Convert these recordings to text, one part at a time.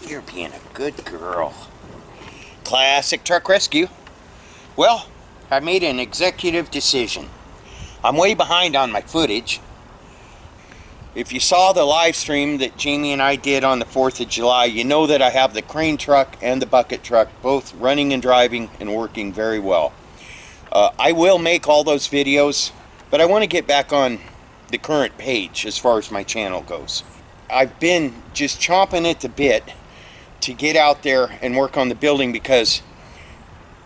You're being a good girl. Classic truck rescue. Well, I made an executive decision. I'm way behind on my footage. If you saw the live stream that Jamie and I did on the 4th of July, you know that I have the crane truck and the bucket truck both running and driving and working very well. I will make all those videos, but I want to get back on the current page as far as my channel goes. I've been just chomping at the bit to get out there and work on the building because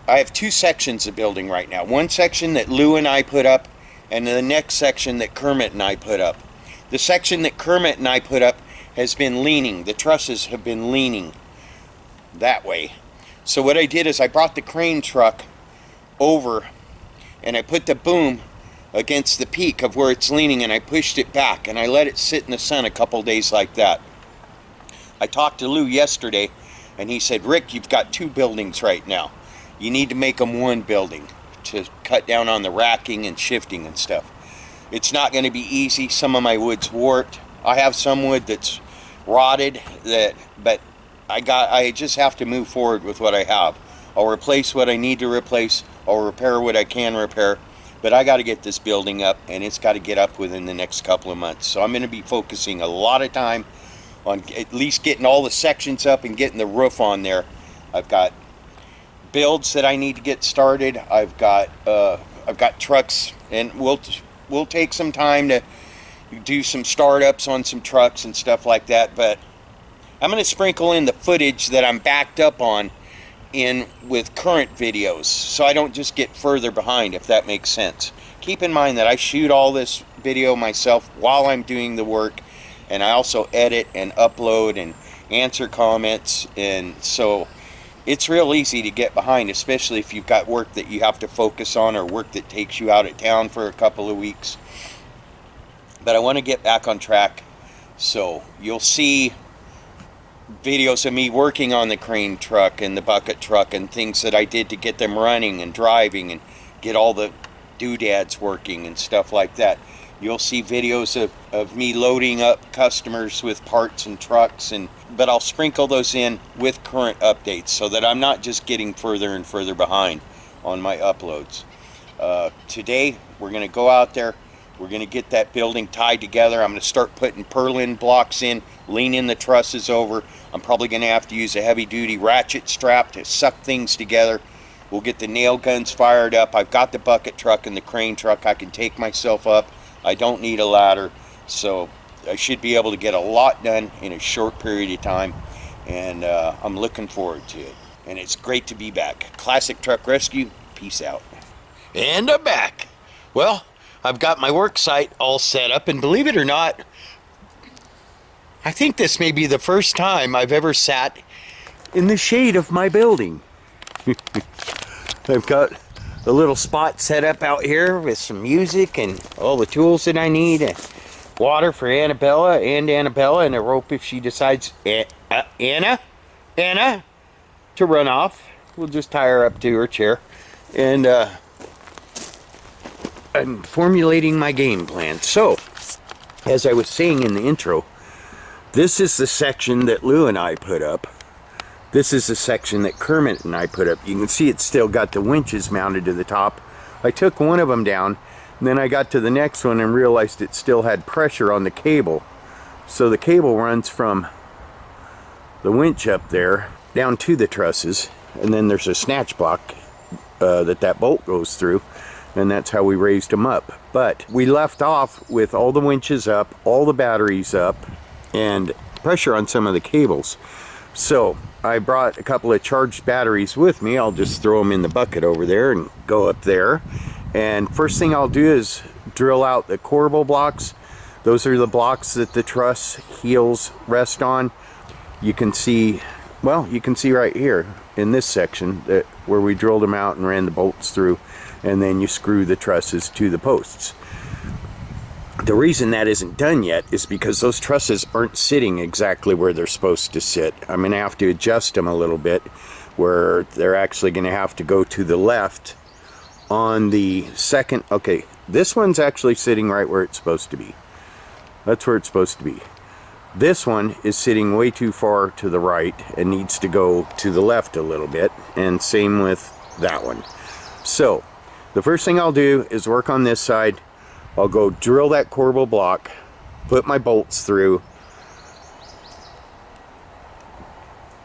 I have two sections of building right now. One section that Lou and I put up, and the next section that Kermit and I put up. The section that Kermit and I put up has been leaning. The trusses have been leaning that way. So what I did is I brought the crane truck over and I put the boom against the peak of where it's leaning, and I pushed it back and I let it sit in the sun a couple days like that. I talked to Lou yesterday and he said, Rick, you've got two buildings right now. You need to make them one building to cut down on the racking and shifting and stuff. It's not going to be easy. Some of my wood's warped. I have some wood that's rotted, but I just have to move forward with what I have. I'll replace what I need to replace. I'll repair what I can repair. But I got to get this building up, and it's got to get up within the next couple of months. So I'm going to be focusing a lot of time on at least getting all the sections up and getting the roof on there. I've got builds that I need to get started. I've got trucks, and we'll take some time to do some startups on some trucks and stuff like that. But I'm going to sprinkle in the footage that I'm backed up on in with current videos, so I don't just get further behind, if that makes sense. Keep in mind that I shoot all this video myself while I'm doing the work, and I also edit and upload and answer comments, and so it's real easy to get behind, especially if you've got work that you have to focus on or work that takes you out of town for a couple of weeks. But I want to get back on track, so you'll see videos of me working on the crane truck and the bucket truck and things that I did to get them running and driving and get all the doodads working and stuff like that. You'll see videos of me loading up customers with parts and trucks, but I'll sprinkle those in with current updates so that I'm not just getting further and further behind on my uploads. Today we're going to go out there. We're going to get that building tied together. I'm going to start putting purlin blocks in, leaning the trusses over. I'm probably going to have to use a heavy-duty ratchet strap to suck things together. We'll get the nail guns fired up. I've got the bucket truck and the crane truck. I can take myself up. I don't need a ladder. So I should be able to get a lot done in a short period of time. And I'm looking forward to it. And it's great to be back. Classic Truck Rescue. Peace out. And I'm back. Well, I've got my work site all set up, and believe it or not, I think this may be the first time I've ever sat in the shade of my building. I've got a little spot set up out here with some music and all the tools that I need, and water for Annabella, and a rope if she decides, Anna, to run off. We'll just tie her up to her chair, and I'm formulating my game plan. So, as I was saying in the intro, this is the section that Lou and I put up. This is the section that Kermit and I put up. You can see it's still got the winches mounted to the top. I took one of them down, and then I got to the next one and realized it still had pressure on the cable. So the cable runs from the winch up there down to the trusses, and then there's a snatch block that bolt goes through. And that's how we raised them up. But we left off with all the winches up, all the batteries up, and pressure on some of the cables. So I brought a couple of charged batteries with me. I'll just throw them in the bucket over there and go up there. And first thing I'll do is drill out the corbel blocks. Those are the blocks that the truss heels rest on. You can see, well, you can see right here in this section that where we drilled them out and ran the bolts through, and then you screw the trusses to the posts. The reason that isn't done yet is because those trusses aren't sitting exactly where they're supposed to sit. I'm going to have to adjust them a little bit, where they're actually going to have to go to the left on the second. Okay, this one's actually sitting right where it's supposed to be. That's where it's supposed to be. This one is sitting way too far to the right and needs to go to the left a little bit, and same with that one. So the first thing I'll do is work on this side. I'll go drill that corbel block, put my bolts through,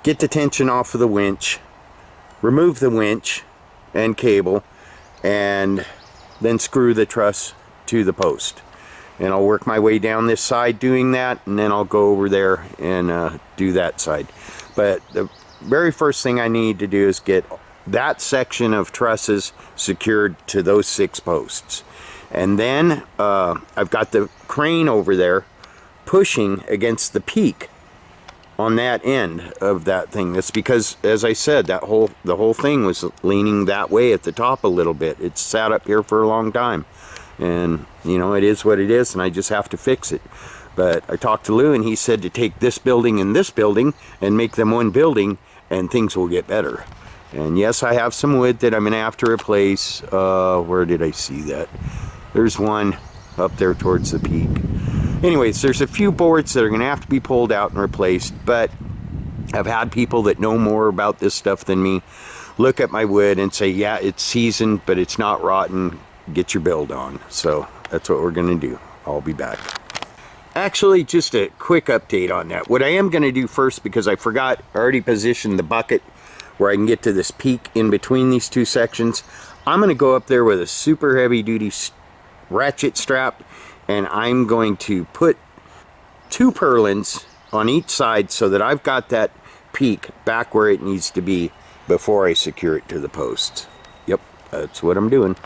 get the tension off of the winch, remove the winch and cable, and then screw the truss to the post. And I'll work my way down this side doing that, and then I'll go over there and do that side. But the very first thing I need to do is get that section of trusses secured to those 6 posts. And then I've got the crane over there pushing against the peak on that end of that thing. That's because, as I said, the whole thing was leaning that way at the top a little bit. It's sat up here for a long time, and you know, it is what it is, and I just have to fix it. But I talked to Lou, and he said to take this building and this building and make them one building, and things will get better. And yes, I have some wood that I'm going to have to replace. Where did I see that? There's one up there towards the peak. Anyways, there's a few boards that are going to have to be pulled out and replaced, but I've had people that know more about this stuff than me look at my wood and say, yeah, it's seasoned, but it's not rotten. Get your build on. So that's what we're going to do. I'll be back. Actually, just a quick update on that. What I am going to do first, because I forgot, I already positioned the bucket where I can get to this peak in between these 2 sections. I'm going to go up there with a super heavy duty ratchet strap, and I'm going to put 2 purlins on each side so that I've got that peak back where it needs to be before I secure it to the posts. Yep, that's what I'm doing.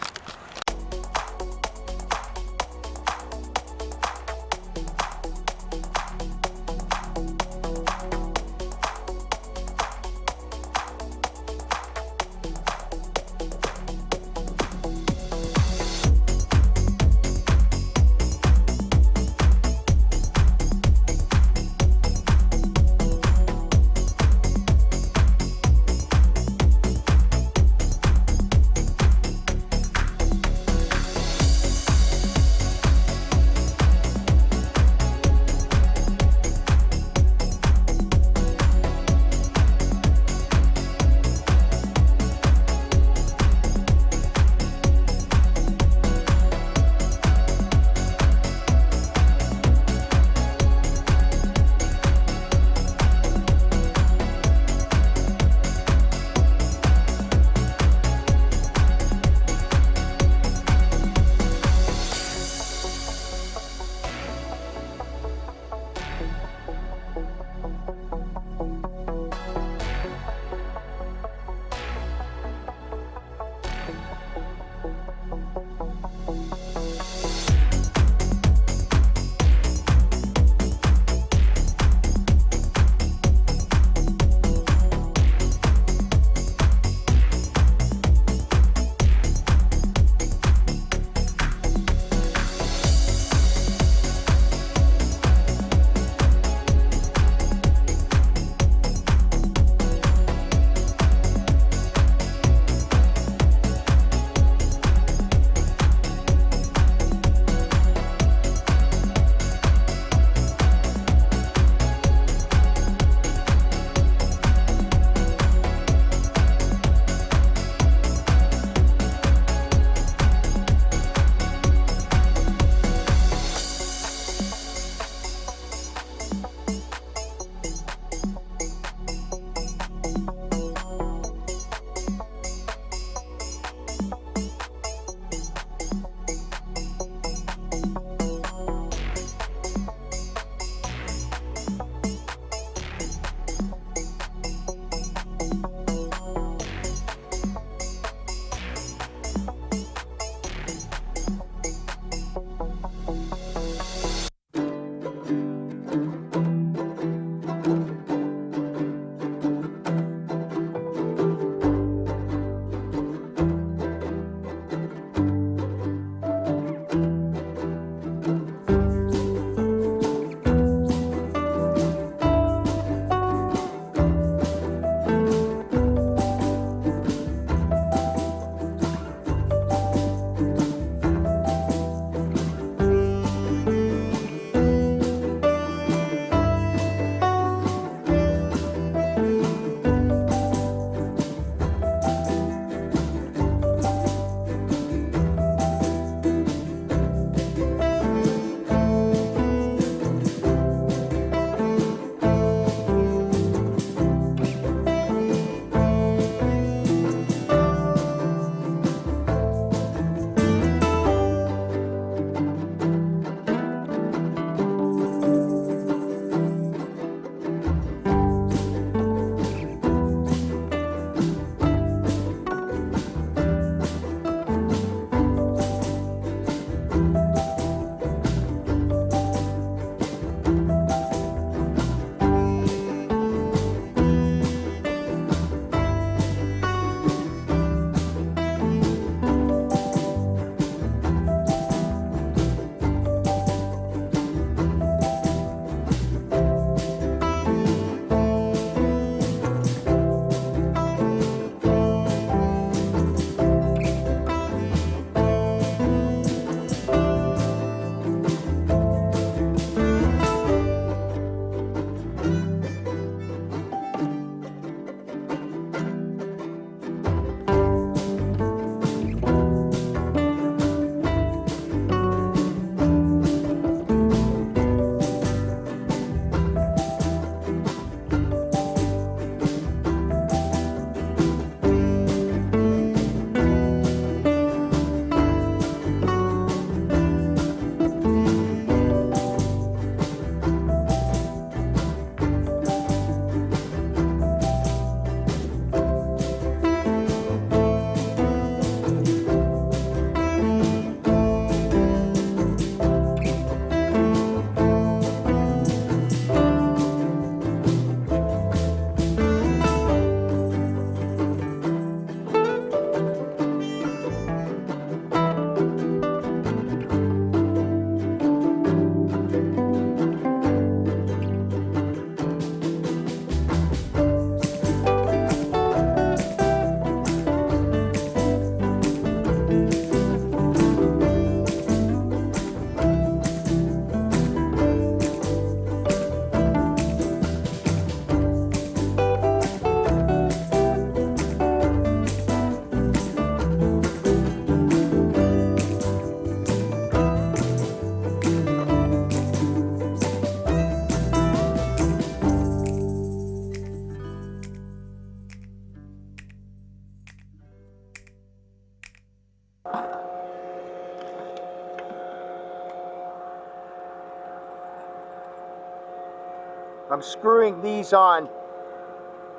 I'm screwing these on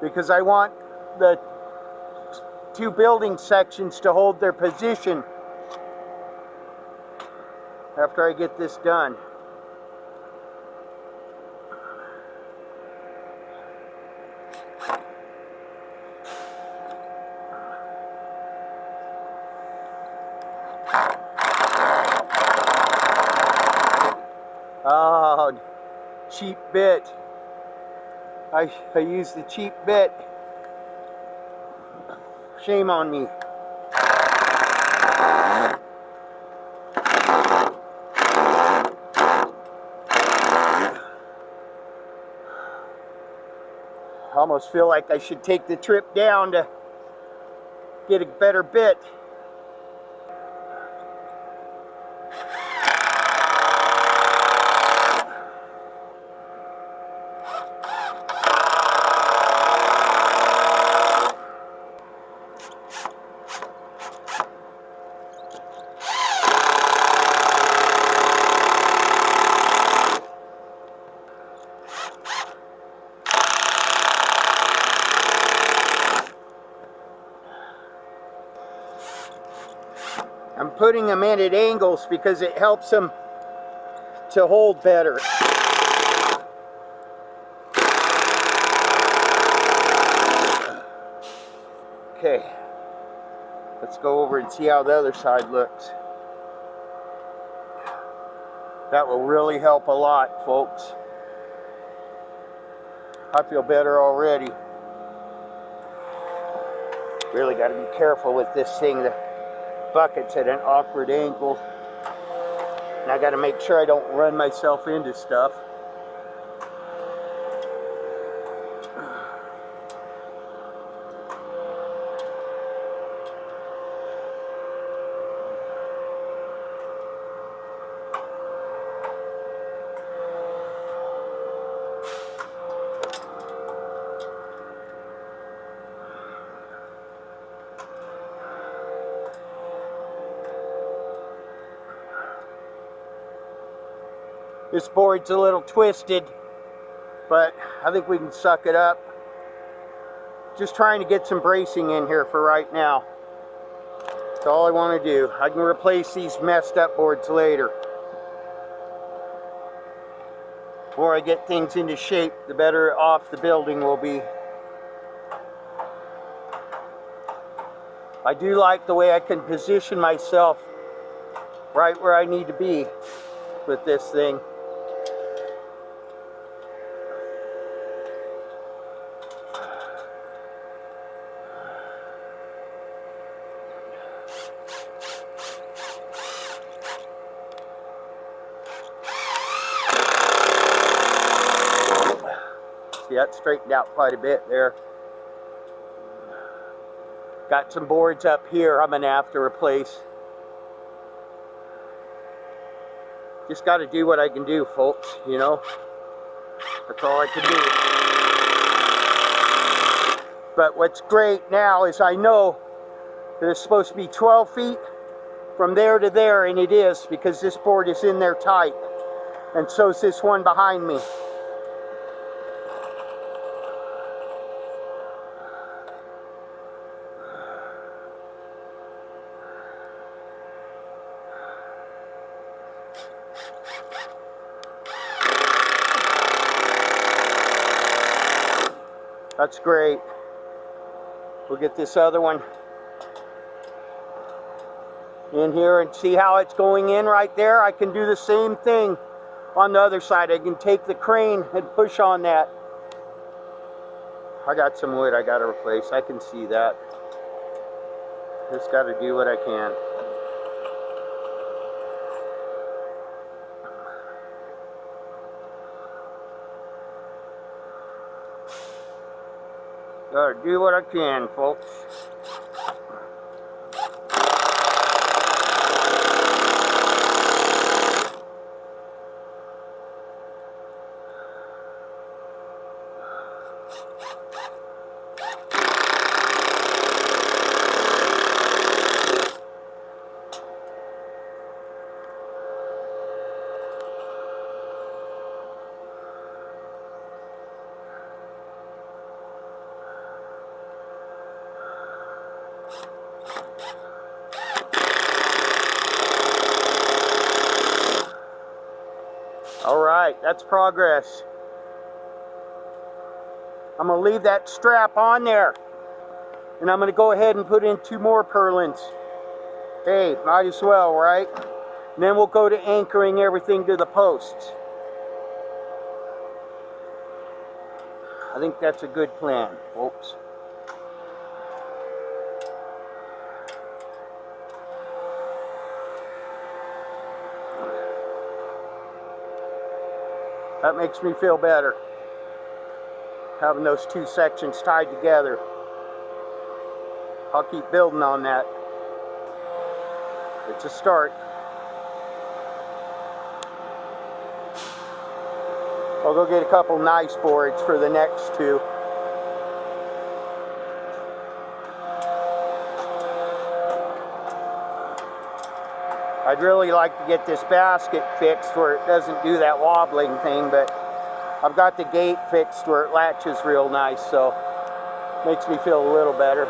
because I want the two building sections to hold their position after I get this done. Oh, cheap bit. I used the cheap bit. Shame on me. I almost feel like I should take the trip down to get a better bit. I'm putting them in at angles because it helps them to hold better. Okay, let's go over and see how the other side looks. That will really help a lot, folks. I feel better already. Really got to be careful with this thing. The bucket's at an awkward angle. And I got to make sure I don't run myself into stuff. This board's a little twisted, but I think we can suck it up. Just trying to get some bracing in here for right now. That's all I want to do. I can replace these messed up boards later. The more I get things into shape, the better off the building will be. I do like the way I can position myself right where I need to be with this thing. See, that straightened out quite a bit there. Got some boards up here I'm going to have to replace. Just got to do what I can do, folks, you know. That's all I can do. But what's great now is I know that it's supposed to be 12 feet from there to there, and it is, because this board is in there tight. And so is this one behind me. That's great. We'll get this other one in here and see how it's going in right there. I can do the same thing on the other side. I can take the crane and push on that. I got some wood I got to replace. I can see that. Just got to do what I can. Gotta do what I can, folks. All right, that's progress. I'm gonna leave that strap on there, and I'm gonna go ahead and put in 2 more purlins. Hey, might as well, right? And then we'll go to anchoring everything to the posts. I think that's a good plan. Oops. That makes me feel better, having those 2 sections tied together. I'll keep building on that. It's a start. I'll go get a couple nice boards for the next 2. I'd really like to get this basket fixed where it doesn't do that wobbling thing, but I've got the gate fixed where it latches real nice, so makes me feel a little better.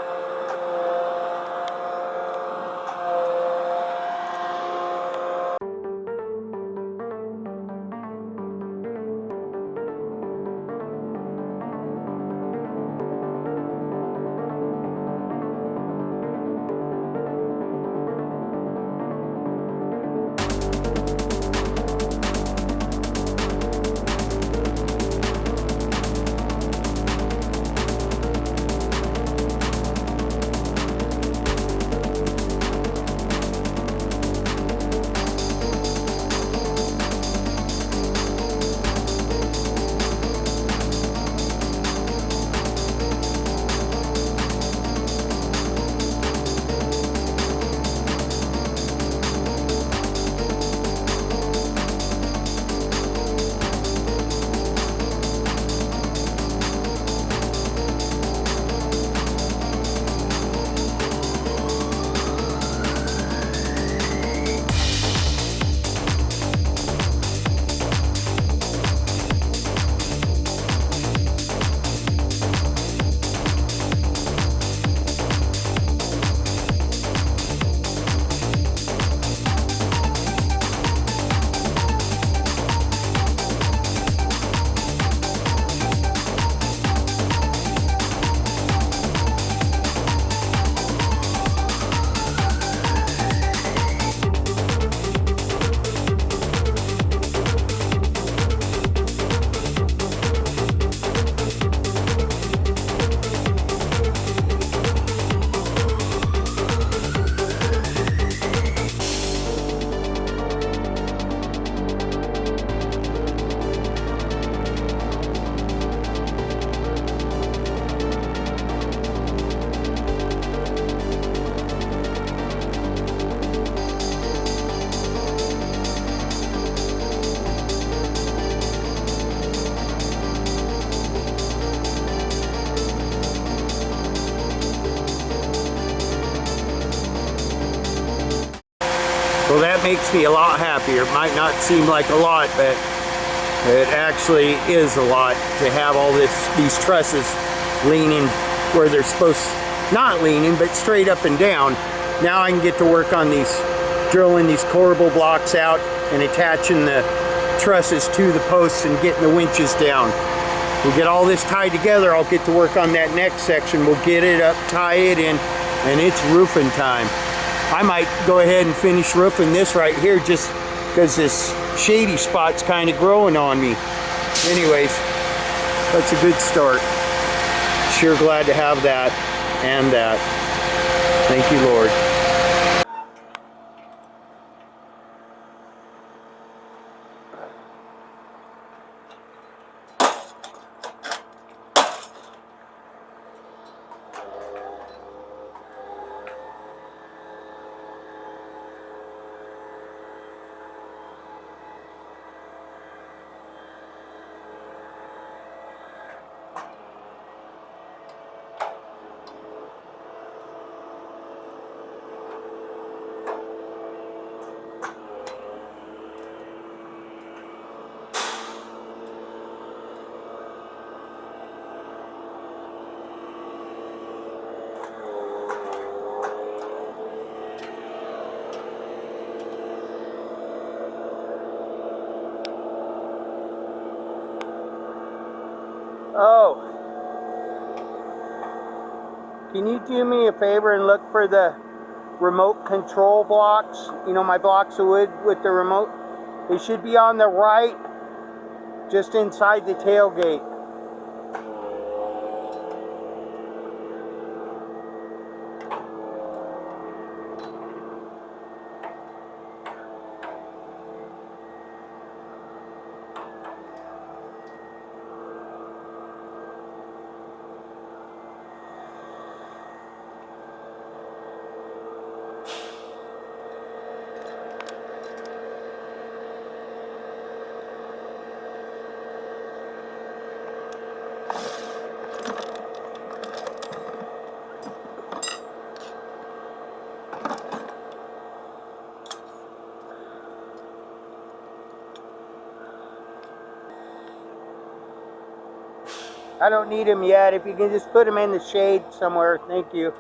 Well, that makes me a lot happier. It might not seem like a lot, but it actually is a lot to have all these trusses leaning where they're supposed, not leaning, but straight up and down. Now I can get to work on drilling these corbel blocks out and attaching the trusses to the posts and getting the winches down. We'll get all this tied together. I'll get to work on that next section. We'll get it up, tie it in, and it's roofing time. I might go ahead and finish roofing this right here just because this shady spot's kind of growing on me. Anyways, that's a good start. Sure glad to have that and that. Thank you, Lord. Can you do me a favor and look for the remote control blocks? You know, my blocks of wood with the remote? They should be on the right, just inside the tailgate. I don't need them yet. If you can just put them in the shade somewhere, thank you.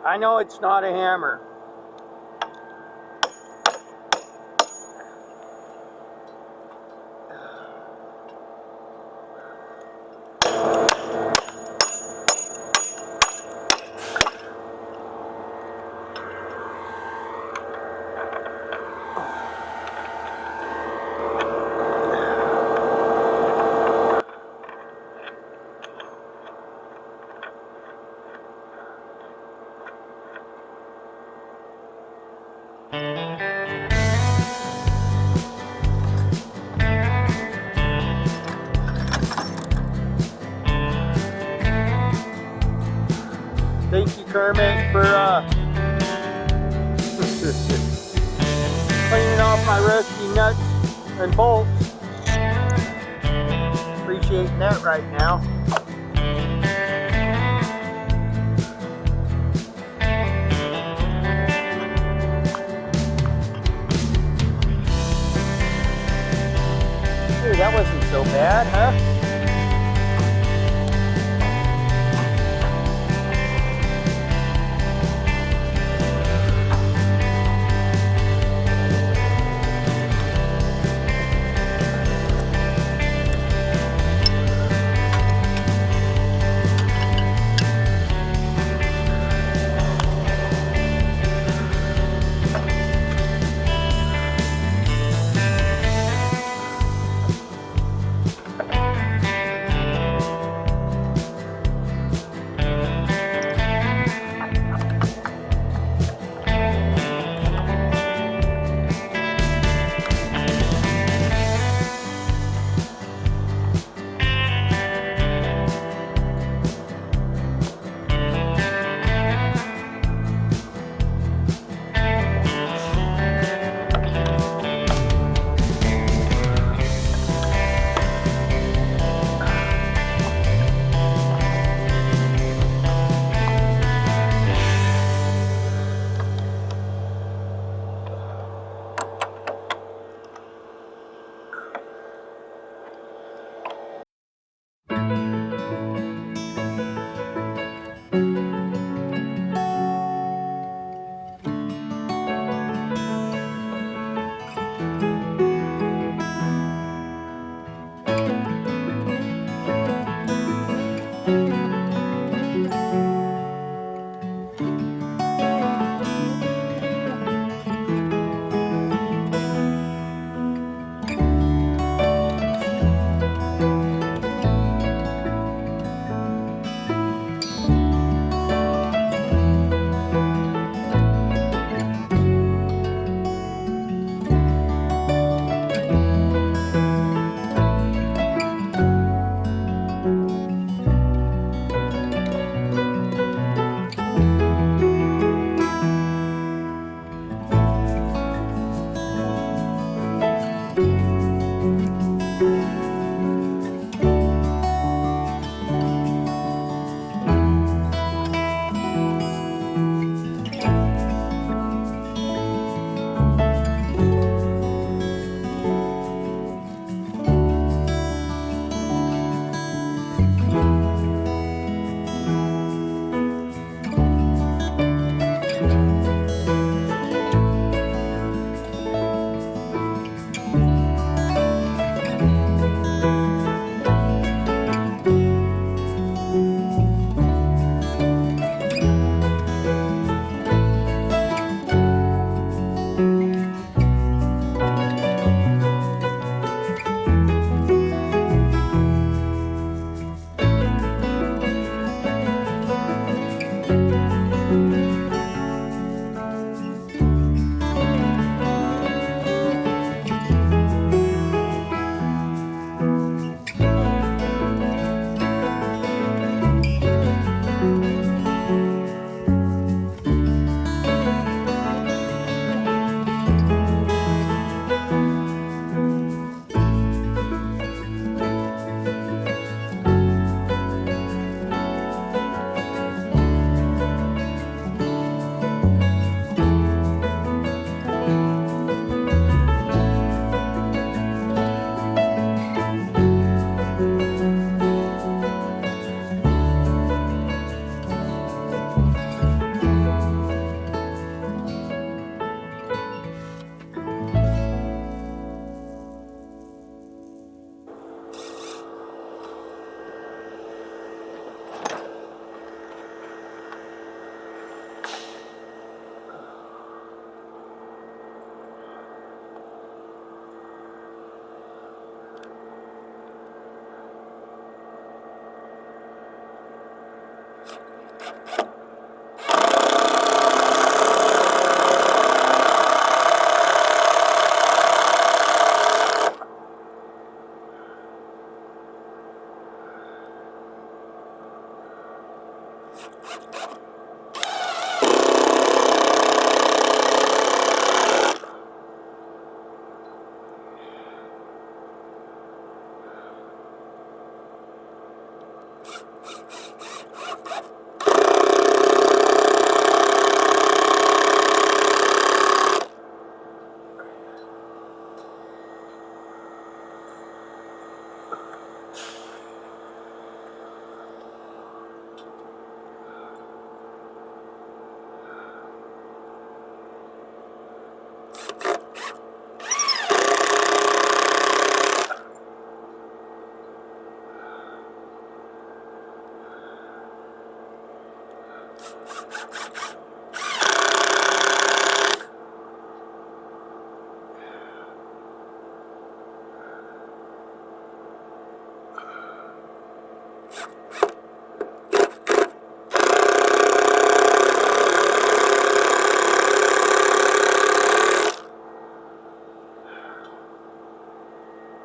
I know it's not a hammer. Kermit for cleaning off my rusty nuts and bolts. Appreciating that right now. Ooh, that wasn't so bad, huh?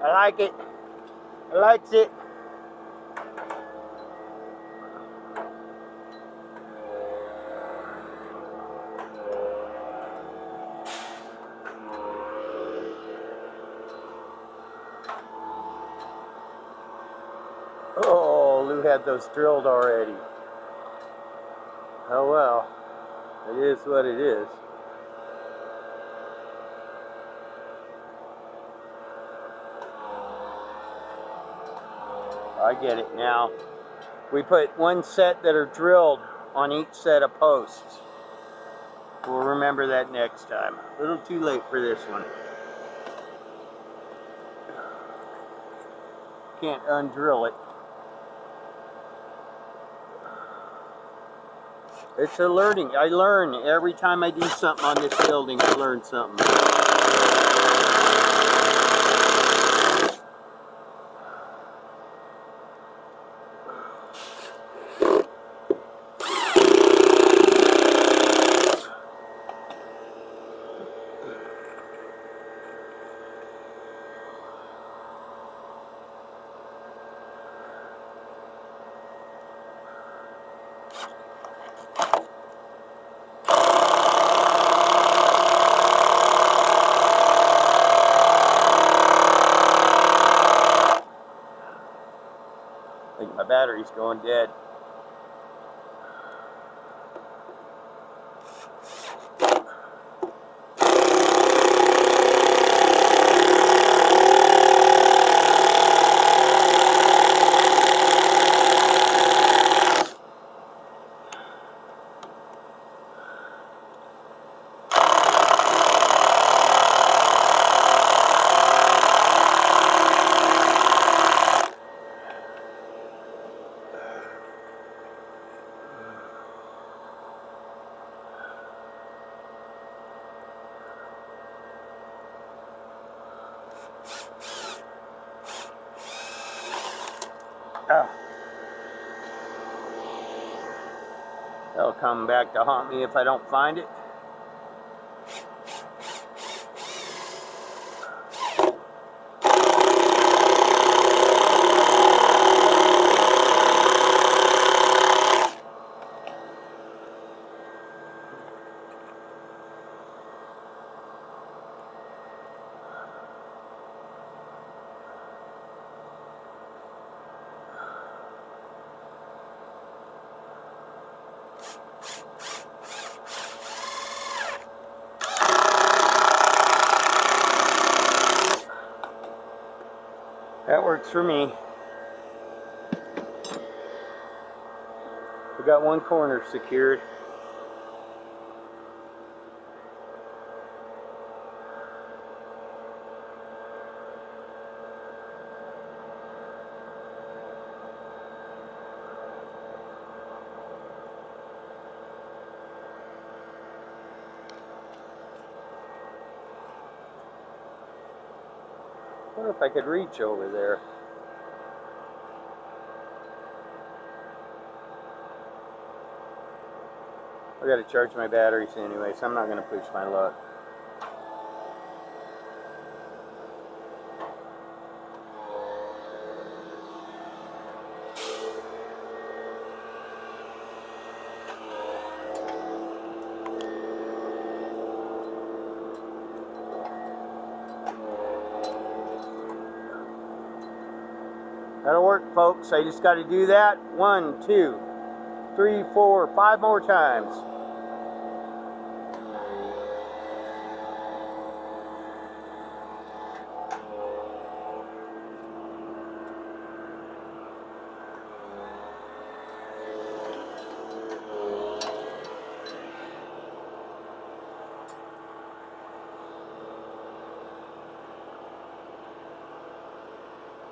I like it. I likes it. Oh, Lou had those drilled already. Oh well, it is what it is. I get it now. We put one set that are drilled on each set of posts. We'll remember that next time. A little too late for this one. Can't undrill it. It's a learning. I learn every time I do something on this building. I learn something. I think my battery's going dead. Ah. They'll come back to haunt me if I don't find it. That works for me. We got one corner secured. I wonder if I could reach over there. I gotta charge my batteries anyway, so I'm not gonna push my luck. That'll work, folks. I just got to do that 1, 2, 3, 4, 5 more times.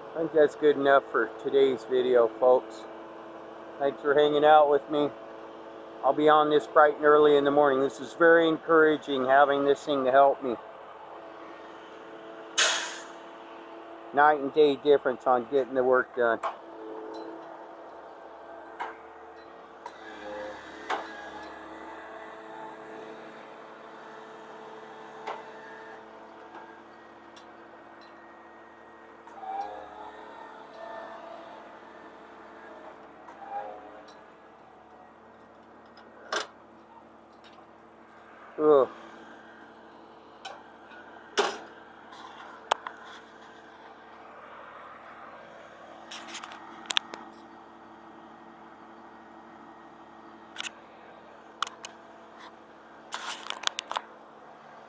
I think that's good enough for today's video, folks. Thanks for hanging out with me. I'll be on this bright and early in the morning. This is very encouraging, having this thing to help me. Night and day difference on getting the work done. Ugh.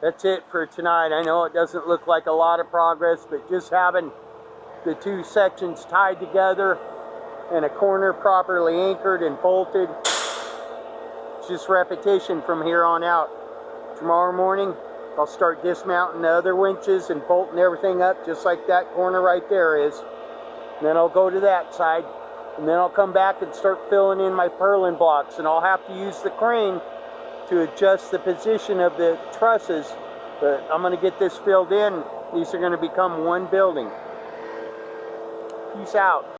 That's it for tonight. I know it doesn't look like a lot of progress, but just having the two sections tied together and a corner properly anchored and bolted, it's just repetition from here on out. Tomorrow morning, I'll start dismounting the other winches and bolting everything up just like that corner right there is. And then I'll go to that side, and then I'll come back and start filling in my purlin blocks, and I'll have to use the crane to adjust the position of the trusses, but I'm going to get this filled in. These are going to become one building. Peace out.